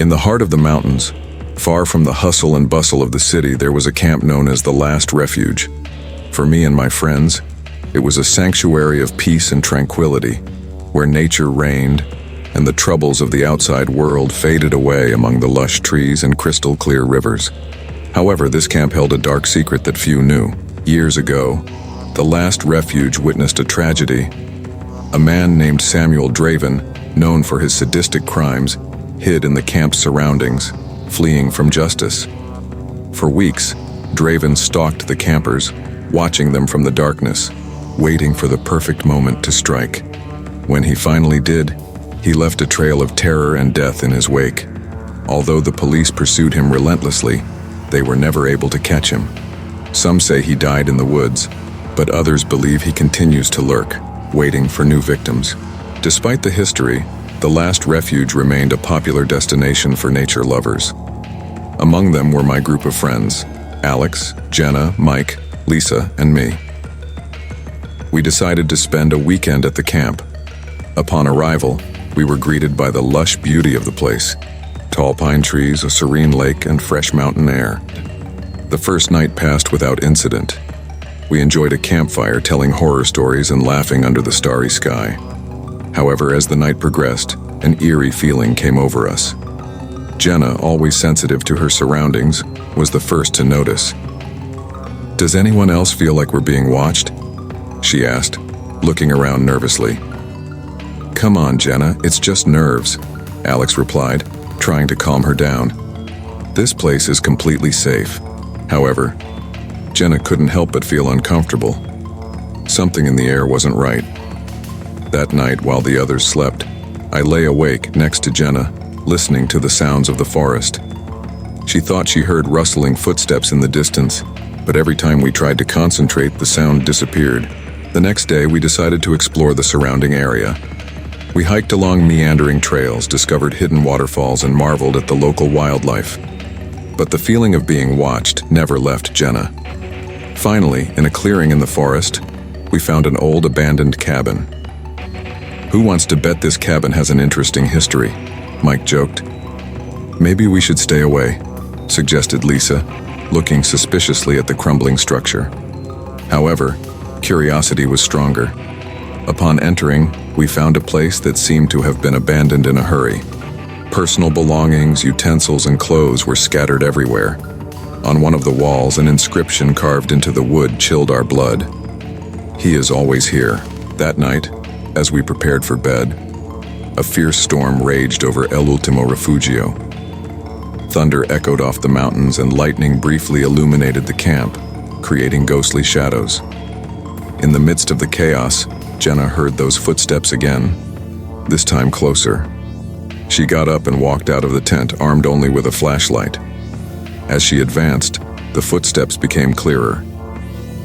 In the heart of the mountains, far from the hustle and bustle of the city, there was a camp known as the Last Refuge. For me and my friends, it was a sanctuary of peace and tranquility, where nature reigned and the troubles of the outside world faded away among the lush trees and crystal-clear rivers. However, this camp held a dark secret that few knew. Years ago, the Last Refuge witnessed a tragedy. A man named Samuel Draven, known for his sadistic crimes, hid in the camp's surroundings, fleeing from justice. For weeks, Draven stalked the campers, watching them from the darkness, waiting for the perfect moment to strike. When he finally did, he left a trail of terror and death in his wake. Although the police pursued him relentlessly, they were never able to catch him. Some say he died in the woods, but others believe he continues to lurk, waiting for new victims. Despite the history, the Last Refuge remained a popular destination for nature lovers. Among them were my group of friends, Alex, Jenna, Mike, Lisa, and me. We decided to spend a weekend at the camp. Upon arrival, we were greeted by the lush beauty of the place. Tall pine trees, a serene lake, and fresh mountain air. The first night passed without incident. We enjoyed a campfire, telling horror stories and laughing under the starry sky. However, as the night progressed, an eerie feeling came over us. Jenna, always sensitive to her surroundings, was the first to notice. "Does anyone else feel like we're being watched?" she asked, looking around nervously. "Come on, Jenna, it's just nerves," Alex replied, trying to calm her down. "This place is completely safe." However, Jenna couldn't help but feel uncomfortable. Something in the air wasn't right. That night, while the others slept, I lay awake next to Jenna, listening to the sounds of the forest. She thought she heard rustling footsteps in the distance, but every time we tried to concentrate, the sound disappeared. The next day, we decided to explore the surrounding area. We hiked along meandering trails, discovered hidden waterfalls, and marveled at the local wildlife. But the feeling of being watched never left Jenna. Finally, in a clearing in the forest, we found an old abandoned cabin. "Who wants to bet this cabin has an interesting history?" Mike joked. "Maybe we should stay away," suggested Lisa, looking suspiciously at the crumbling structure. However, curiosity was stronger. Upon entering, we found a place that seemed to have been abandoned in a hurry. Personal belongings, utensils, and clothes were scattered everywhere. On one of the walls, an inscription carved into the wood chilled our blood. "He is always here." That night, as we prepared for bed, a fierce storm raged over El Ultimo Refugio. Thunder echoed off the mountains and lightning briefly illuminated the camp, creating ghostly shadows. In the midst of the chaos, Jenna heard those footsteps again, this time closer. She got up and walked out of the tent, armed only with a flashlight. As she advanced, the footsteps became clearer.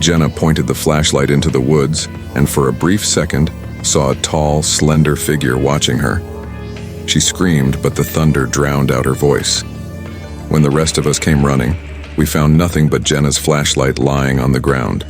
Jenna pointed the flashlight into the woods, and for a brief second, saw a tall, slender figure watching her. She screamed, but the thunder drowned out her voice. When the rest of us came running, we found nothing but Jenna's flashlight lying on the ground.